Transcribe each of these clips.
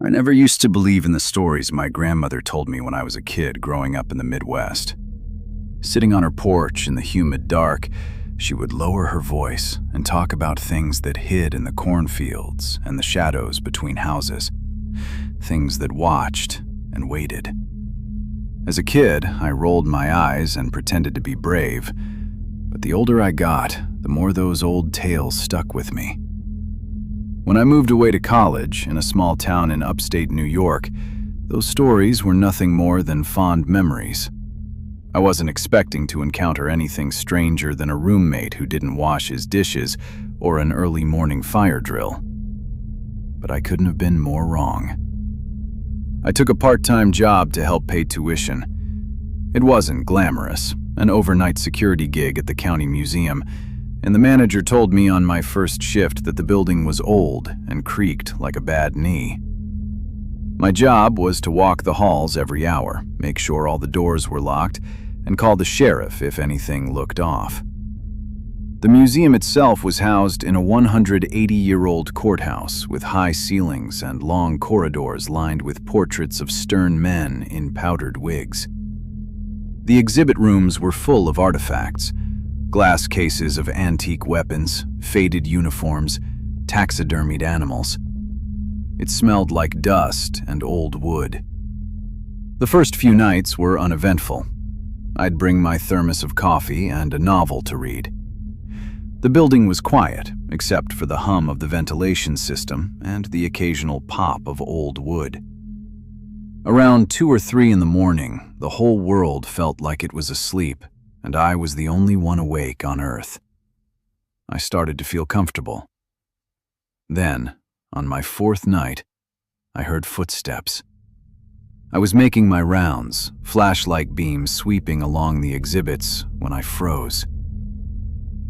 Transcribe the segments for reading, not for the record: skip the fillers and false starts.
I never used to believe in the stories my grandmother told me when I was a kid growing up in the Midwest. Sitting on her porch in the humid dark, she would lower her voice and talk about things that hid in the cornfields and the shadows between houses, things that watched and waited. As a kid, I rolled my eyes and pretended to be brave, but the older I got, the more those old tales stuck with me. When I moved away to college in a small town in upstate New York, those stories were nothing more than fond memories. I wasn't expecting to encounter anything stranger than a roommate who didn't wash his dishes or an early morning fire drill. But I couldn't have been more wrong. I took a part-time job to help pay tuition. It wasn't glamorous, an overnight security gig at the county museum, and the manager told me on my first shift that the building was old and creaked like a bad knee. My job was to walk the halls every hour, make sure all the doors were locked, and call the sheriff if anything looked off. The museum itself was housed in a 180-year-old courthouse with high ceilings and long corridors lined with portraits of stern men in powdered wigs. The exhibit rooms were full of artifacts: glass cases of antique weapons, faded uniforms, taxidermied animals. It smelled like dust and old wood. The first few nights were uneventful. I'd bring my thermos of coffee and a novel to read. The building was quiet, except for the hum of the ventilation system and the occasional pop of old wood. Around 2 or 3 in the morning, the whole world felt like it was asleep, and I was the only one awake on Earth. I started to feel comfortable. Then, on my 4th night, I heard footsteps. I was making my rounds, flashlight beams sweeping along the exhibits, when I froze.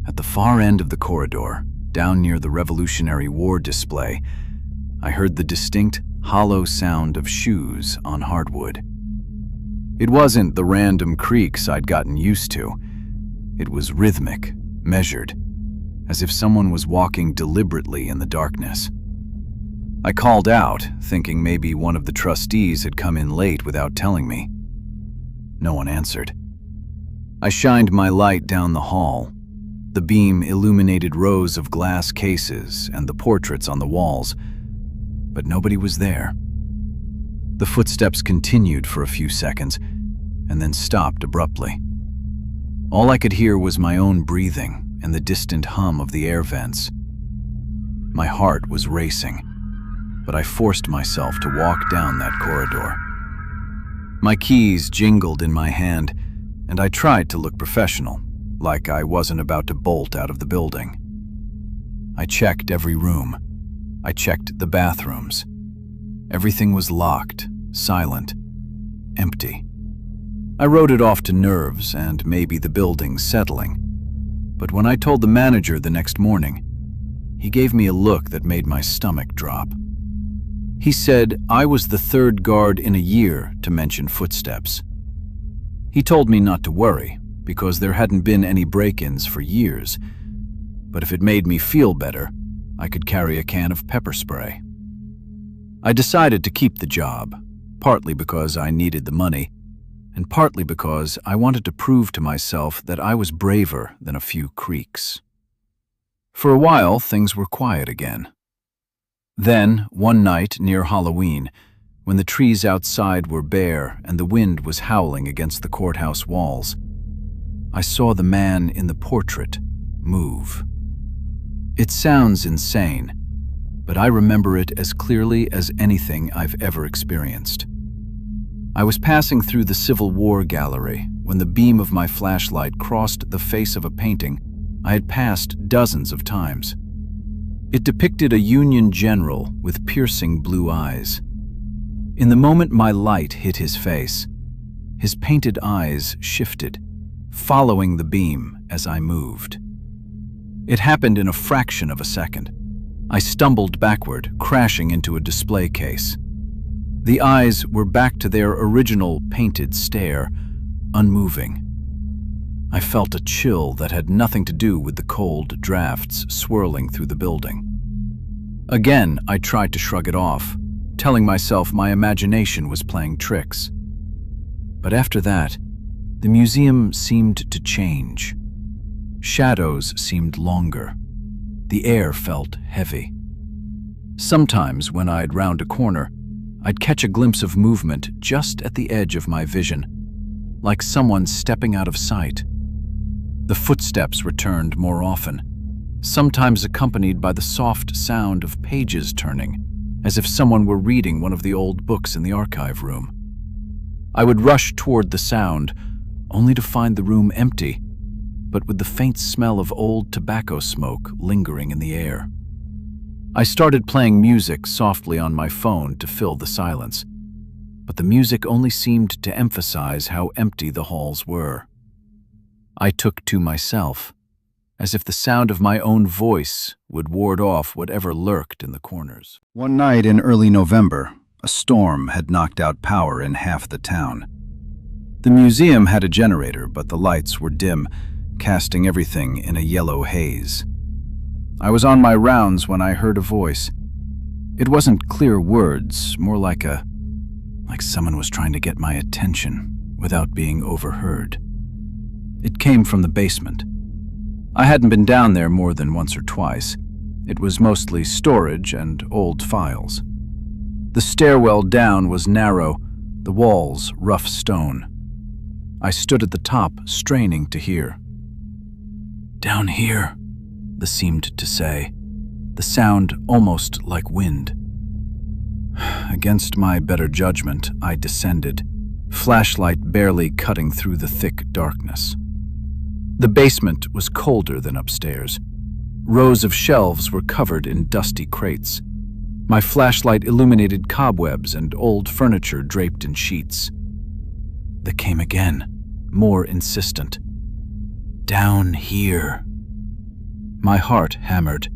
At the far end of the corridor, down near the Revolutionary War display, I heard the distinct, hollow sound of shoes on hardwood. It wasn't the random creaks I'd gotten used to. It was rhythmic, measured, as if someone was walking deliberately in the darkness. I called out, thinking maybe one of the trustees had come in late without telling me. No one answered. I shined my light down the hall. The beam illuminated rows of glass cases and the portraits on the walls, but nobody was there. The footsteps continued for a few seconds, and then stopped abruptly. All I could hear was my own breathing and the distant hum of the air vents. My heart was racing, but I forced myself to walk down that corridor. My keys jingled in my hand, and I tried to look professional, like I wasn't about to bolt out of the building. I checked every room. I checked the bathrooms. Everything was locked, silent, empty. I wrote it off to nerves and maybe the building settling. But when I told the manager the next morning, he gave me a look that made my stomach drop. He said I was the 3rd guard in a year to mention footsteps. He told me not to worry, because there hadn't been any break-ins for years. But if it made me feel better, I could carry a can of pepper spray. I decided to keep the job, partly because I needed the money, and partly because I wanted to prove to myself that I was braver than a few creaks. For a while, things were quiet again. Then, one night near Halloween, when the trees outside were bare and the wind was howling against the courthouse walls, I saw the man in the portrait move. It sounds insane, but I remember it as clearly as anything I've ever experienced. I was passing through the Civil War gallery when the beam of my flashlight crossed the face of a painting I had passed dozens of times. It depicted a Union general with piercing blue eyes. In the moment my light hit his face, his painted eyes shifted, following the beam as I moved. It happened in a fraction of a second. I stumbled backward, crashing into a display case. The eyes were back to their original painted stare, unmoving. I felt a chill that had nothing to do with the cold drafts swirling through the building. Again, I tried to shrug it off, telling myself my imagination was playing tricks. But after that, the museum seemed to change. Shadows seemed longer. The air felt heavy. Sometimes, when I'd round a corner, I'd catch a glimpse of movement just at the edge of my vision, like someone stepping out of sight. The footsteps returned more often, sometimes accompanied by the soft sound of pages turning, as if someone were reading one of the old books in the archive room. I would rush toward the sound, only to find the room empty, but with the faint smell of old tobacco smoke lingering in the air. I started playing music softly on my phone to fill the silence, but the music only seemed to emphasize how empty the halls were. I took to myself, as if the sound of my own voice would ward off whatever lurked in the corners. One night in early November, a storm had knocked out power in half the town. The museum had a generator, but the lights were dim, casting everything in a yellow haze. I was on my rounds when I heard a voice. It wasn't clear words, more like someone was trying to get my attention without being overheard. It came from the basement. I hadn't been down there more than once or twice. It was mostly storage and old files. The stairwell down was narrow, the walls rough stone. I stood at the top, straining to hear. "Down here," the seemed to say, the sound almost like wind. Against my better judgment, I descended, flashlight barely cutting through the thick darkness. The basement was colder than upstairs. Rows of shelves were covered in dusty crates. My flashlight illuminated cobwebs and old furniture draped in sheets. They came again, more insistent. "Down here." My heart hammered.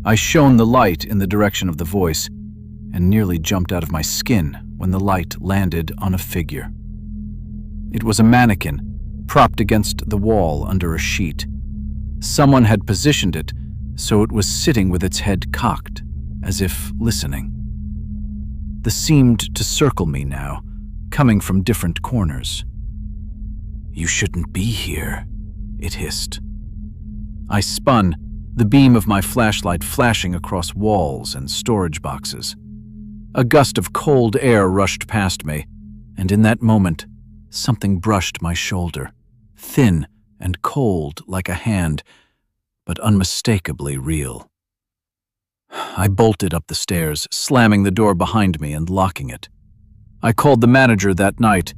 I shone the light in the direction of the voice and nearly jumped out of my skin when the light landed on a figure. It was a mannequin, propped against the wall under a sheet. Someone had positioned it so it was sitting with its head cocked, as if listening. This seemed to circle me now, coming from different corners. "You shouldn't be here," it hissed. I spun, the beam of my flashlight flashing across walls and storage boxes. A gust of cold air rushed past me, and in that moment, something brushed my shoulder, thin and cold like a hand, but unmistakably real. I bolted up the stairs, slamming the door behind me and locking it. I called the manager that night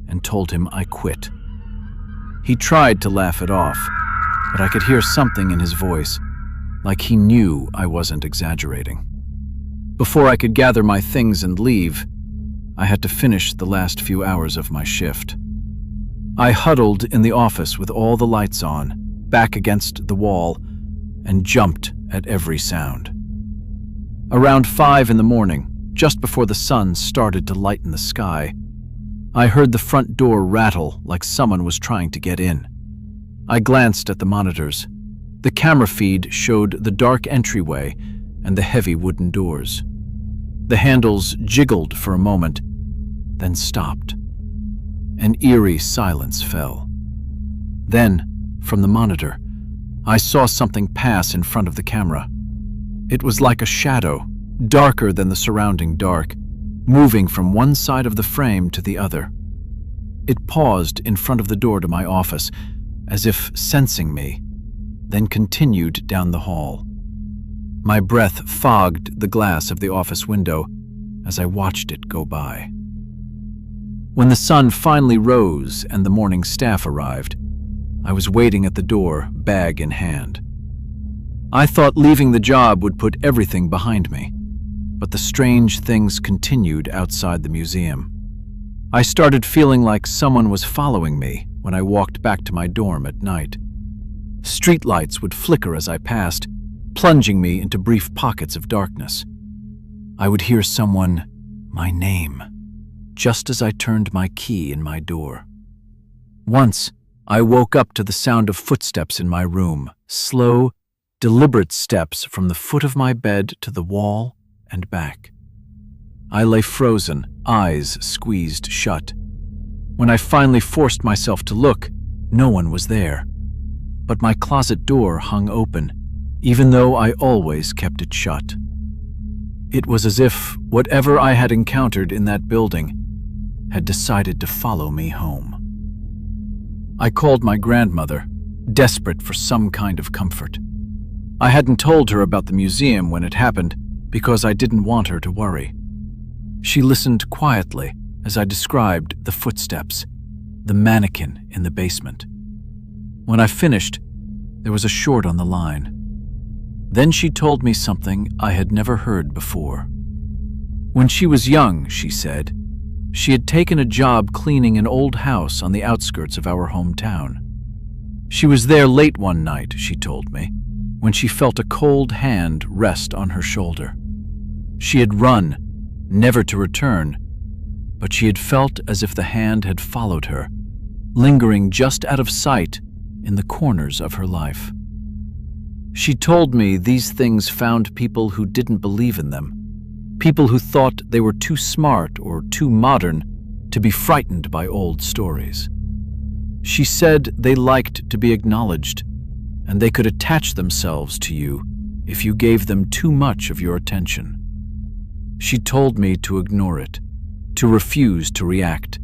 and told him I quit. He tried to laugh it off, but I could hear something in his voice, like he knew I wasn't exaggerating. Before I could gather my things and leave, I had to finish the last few hours of my shift. I huddled in the office with all the lights on, back against the wall, and jumped at every sound. Around 5 in the morning, just before the sun started to lighten the sky, I heard the front door rattle like someone was trying to get in. I glanced at the monitors. The camera feed showed the dark entryway and the heavy wooden doors. The handles jiggled for a moment, then stopped. An eerie silence fell. Then, from the monitor, I saw something pass in front of the camera. It was like a shadow, darker than the surrounding dark, moving from one side of the frame to the other. It paused in front of the door to my office, as if sensing me, then continued down the hall. My breath fogged the glass of the office window as I watched it go by. When the sun finally rose and the morning staff arrived, I was waiting at the door, bag in hand. I thought leaving the job would put everything behind me, but the strange things continued outside the museum. I started feeling like someone was following me when I walked back to my dorm at night. Streetlights would flicker as I passed, plunging me into brief pockets of darkness. I would hear my name, just as I turned my key in my door. Once, I woke up to the sound of footsteps in my room, slow, deliberate steps from the foot of my bed to the wall and back. I lay frozen, eyes squeezed shut. When I finally forced myself to look, no one was there. But my closet door hung open, even though I always kept it shut. It was as if whatever I had encountered in that building had decided to follow me home. I called my grandmother, desperate for some kind of comfort. I hadn't told her about the museum when it happened because I didn't want her to worry. She listened quietly as I described the footsteps, the mannequin in the basement. When I finished, there was a short on the line. Then she told me something I had never heard before. When she was young, she said, she had taken a job cleaning an old house on the outskirts of our hometown. She was there late one night, she told me, when she felt a cold hand rest on her shoulder. She had run, never to return, but she had felt as if the hand had followed her, lingering just out of sight in the corners of her life. She told me these things found people who didn't believe in them, people who thought they were too smart or too modern to be frightened by old stories. She said they liked to be acknowledged, and they could attach themselves to you if you gave them too much of your attention. She told me to ignore it, to refuse to react,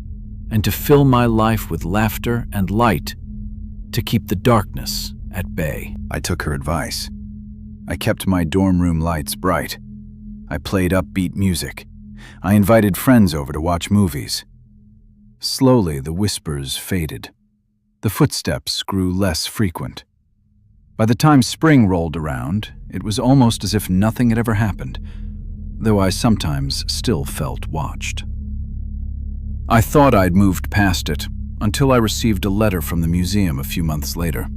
and to fill my life with laughter and light, to keep the darkness at bay. I took her advice. I kept my dorm room lights bright. I played upbeat music. I invited friends over to watch movies. Slowly, the whispers faded. The footsteps grew less frequent. By the time spring rolled around, it was almost as if nothing had ever happened, though I sometimes still felt watched. I thought I'd moved past it until I received a letter from the museum a few months later.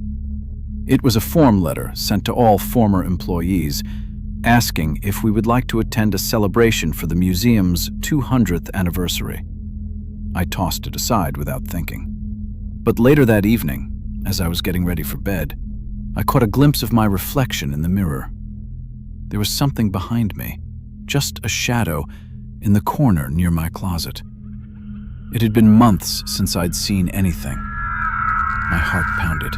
It was a form letter sent to all former employees, asking if we would like to attend a celebration for the museum's 200th anniversary. I tossed it aside without thinking. But later that evening, as I was getting ready for bed, I caught a glimpse of my reflection in the mirror. There was something behind me, just a shadow, in the corner near my closet. It had been months since I'd seen anything. My heart pounded.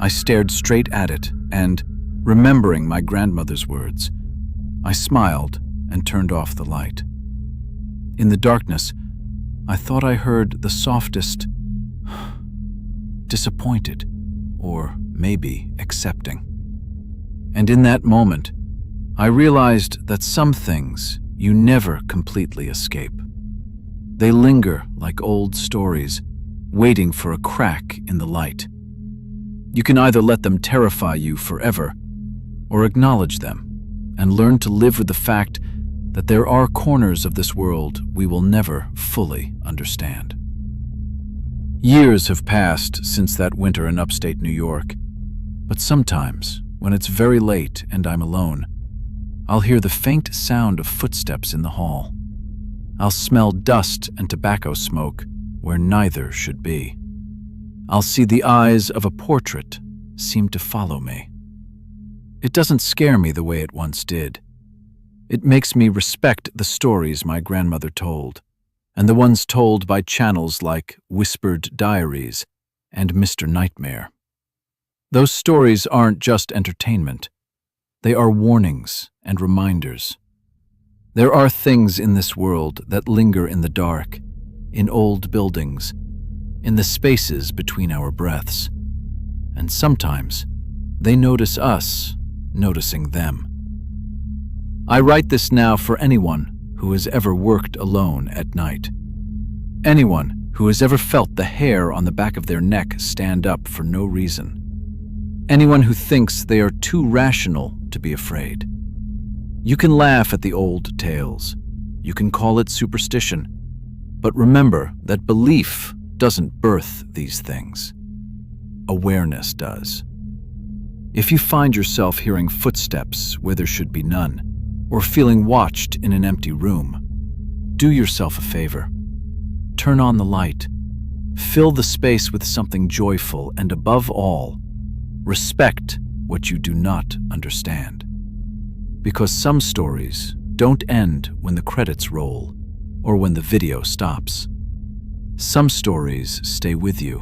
I stared straight at it and, remembering my grandmother's words, I smiled and turned off the light. In the darkness, I thought I heard the softest disappointed, or maybe accepting. And in that moment, I realized that some things you never completely escape. They linger like old stories, waiting for a crack in the light. You can either let them terrify you forever, or acknowledge them and learn to live with the fact that there are corners of this world we will never fully understand. Years have passed since that winter in upstate New York, but sometimes, when it's very late and I'm alone, I'll hear the faint sound of footsteps in the hall. I'll smell dust and tobacco smoke where neither should be. I'll see the eyes of a portrait seem to follow me. It doesn't scare me the way it once did. It makes me respect the stories my grandmother told, and the ones told by channels like Whispered Diaries and Mr. Nightmare. Those stories aren't just entertainment. They are warnings and reminders. There are things in this world that linger in the dark, in old buildings, in the spaces between our breaths. And sometimes they notice us noticing them. I write this now for anyone who has ever worked alone at night. Anyone who has ever felt the hair on the back of their neck stand up for no reason. Anyone who thinks they are too rational to be afraid. You can laugh at the old tales. You can call it superstition. But remember that belief doesn't birth these things. Awareness does. If you find yourself hearing footsteps where there should be none, or feeling watched in an empty room, do yourself a favor. Turn on the light. Fill the space with something joyful, and above all, respect what you do not understand. Because some stories don't end when the credits roll or when the video stops. Some stories stay with you,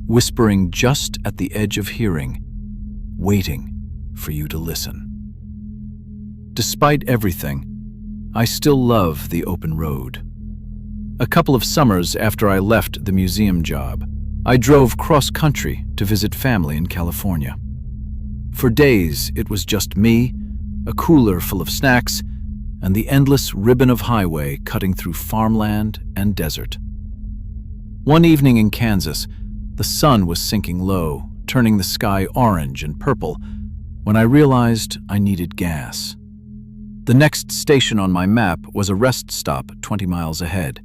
whispering just at the edge of hearing, waiting for you to listen. Despite everything, I still love the open road. A couple of summers after I left the museum job, I drove cross-country to visit family in California. For days, it was just me, a cooler full of snacks, and the endless ribbon of highway cutting through farmland and desert. One evening in Kansas, the sun was sinking low, turning the sky orange and purple, when I realized I needed gas. The next station on my map was a rest stop 20 miles ahead.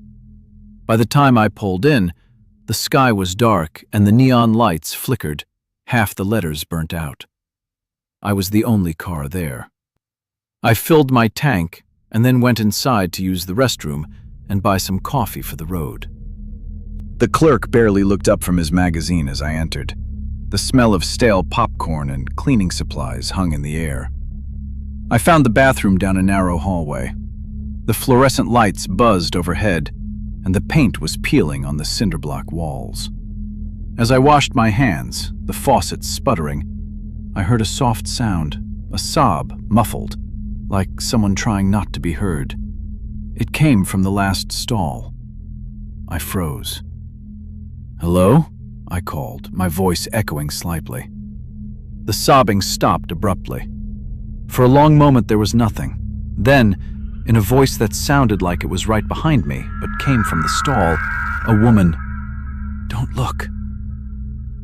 By the time I pulled in, the sky was dark and the neon lights flickered, half the letters burnt out. I was the only car there. I filled my tank and then went inside to use the restroom and buy some coffee for the road. The clerk barely looked up from his magazine as I entered. The smell of stale popcorn and cleaning supplies hung in the air. I found the bathroom down a narrow hallway. The fluorescent lights buzzed overhead, and the paint was peeling on the cinder block walls. As I washed my hands, the faucet sputtering, I heard a soft sound, a sob, muffled, like someone trying not to be heard. It came from the last stall. I froze. "Hello?" I called, my voice echoing slightly. The sobbing stopped abruptly. For a long moment there was nothing. Then, in a voice that sounded like it was right behind me, but came from the stall, a woman, "Don't look."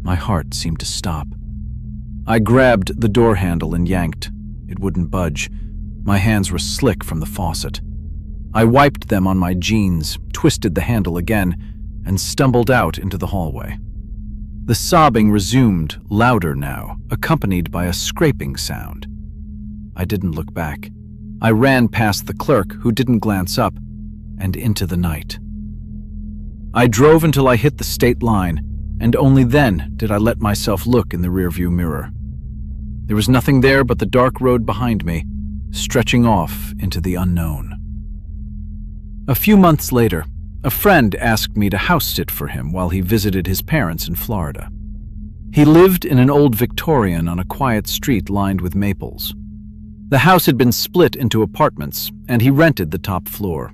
My heart seemed to stop. I grabbed the door handle and yanked. It wouldn't budge. My hands were slick from the faucet. I wiped them on my jeans, twisted the handle again, and stumbled out into the hallway. The sobbing resumed, louder now, accompanied by a scraping sound. I didn't look back. I ran past the clerk, who didn't glance up, and into the night. I drove until I hit the state line, and only then did I let myself look in the rearview mirror. There was nothing there but the dark road behind me, stretching off into the unknown. A few months later, a friend asked me to house sit for him while he visited his parents in Florida. He lived in an old Victorian on a quiet street lined with maples. The house had been split into apartments, and he rented the top floor.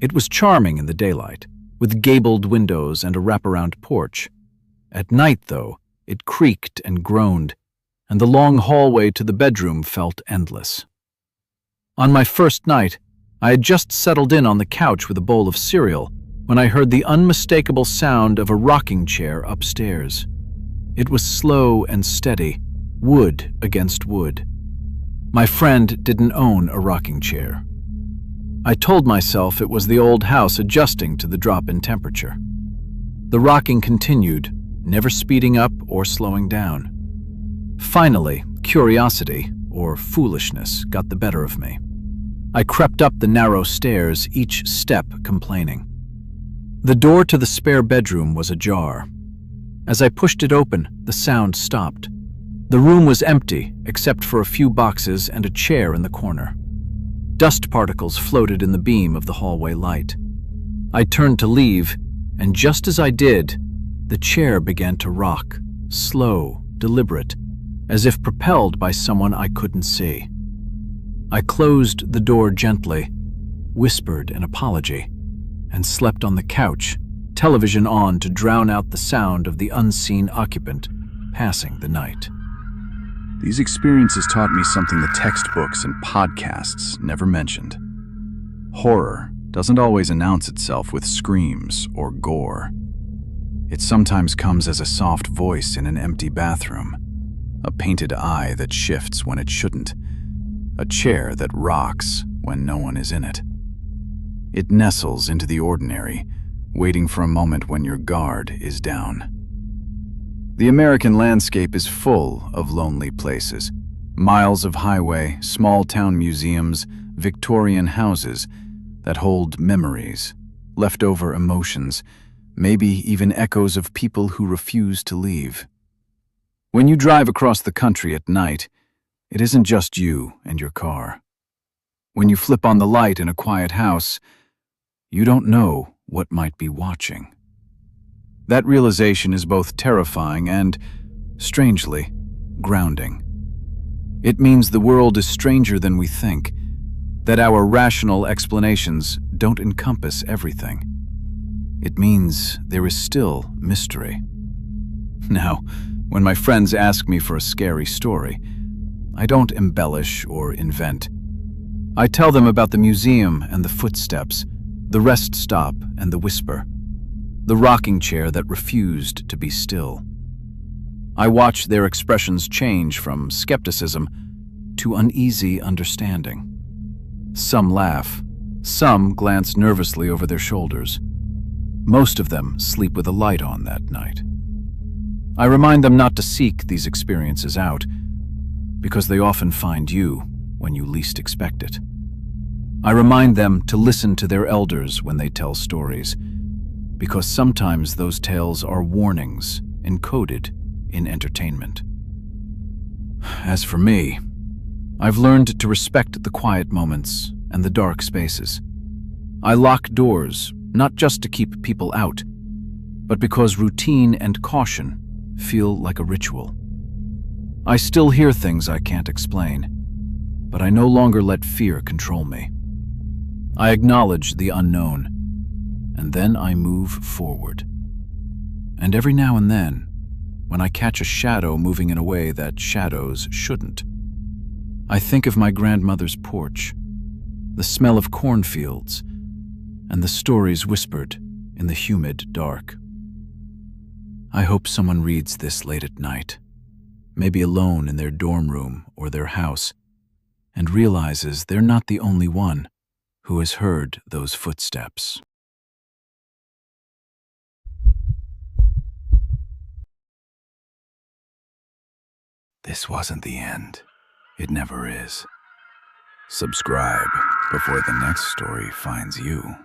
It was charming in the daylight, with gabled windows and a wraparound porch. At night, though, it creaked and groaned, and the long hallway to the bedroom felt endless. On my first night, I had just settled in on the couch with a bowl of cereal when I heard the unmistakable sound of a rocking chair upstairs. It was slow and steady, wood against wood. My friend didn't own a rocking chair. I told myself it was the old house adjusting to the drop in temperature. The rocking continued, never speeding up or slowing down. Finally, curiosity, or foolishness, got the better of me. I crept up the narrow stairs, each step complaining. The door to the spare bedroom was ajar. As I pushed it open, the sound stopped. The room was empty, except for a few boxes and a chair in the corner. Dust particles floated in the beam of the hallway light. I turned to leave, and just as I did, the chair began to rock, slow, deliberate, as if propelled by someone I couldn't see. I closed the door gently, whispered an apology, and slept on the couch, television on to drown out the sound of the unseen occupant passing the night. These experiences taught me something the textbooks and podcasts never mentioned. Horror doesn't always announce itself with screams or gore. It sometimes comes as a soft voice in an empty bathroom, a painted eye that shifts when it shouldn't, a chair that rocks when no one is in it. It nestles into the ordinary, waiting for a moment when your guard is down. The American landscape is full of lonely places. Miles of highway, small-town museums, Victorian houses that hold memories, leftover emotions, maybe even echoes of people who refuse to leave. When you drive across the country at night, it isn't just you and your car. When you flip on the light in a quiet house, you don't know what might be watching. That realization is both terrifying and, strangely, grounding. It means the world is stranger than we think, that our rational explanations don't encompass everything. It means there is still mystery. Now, when my friends ask me for a scary story, I don't embellish or invent. I tell them about the museum and the footsteps, the rest stop and the whisper, the rocking chair that refused to be still. I watch their expressions change from skepticism to uneasy understanding. Some laugh, some glance nervously over their shoulders. Most of them sleep with a light on that night. I remind them not to seek these experiences out, because they often find you when you least expect it. I remind them to listen to their elders when they tell stories, because sometimes those tales are warnings encoded in entertainment. As for me, I've learned to respect the quiet moments and the dark spaces. I lock doors, not just to keep people out, but because routine and caution feel like a ritual. I still hear things I can't explain, but I no longer let fear control me. I acknowledge the unknown, and then I move forward. And every now and then, when I catch a shadow moving in a way that shadows shouldn't, I think of my grandmother's porch, the smell of cornfields, and the stories whispered in the humid dark. I hope someone reads this late at night, maybe alone in their dorm room or their house, and realizes they're not the only one who has heard those footsteps. This wasn't the end. It never is. Subscribe before the next story finds you.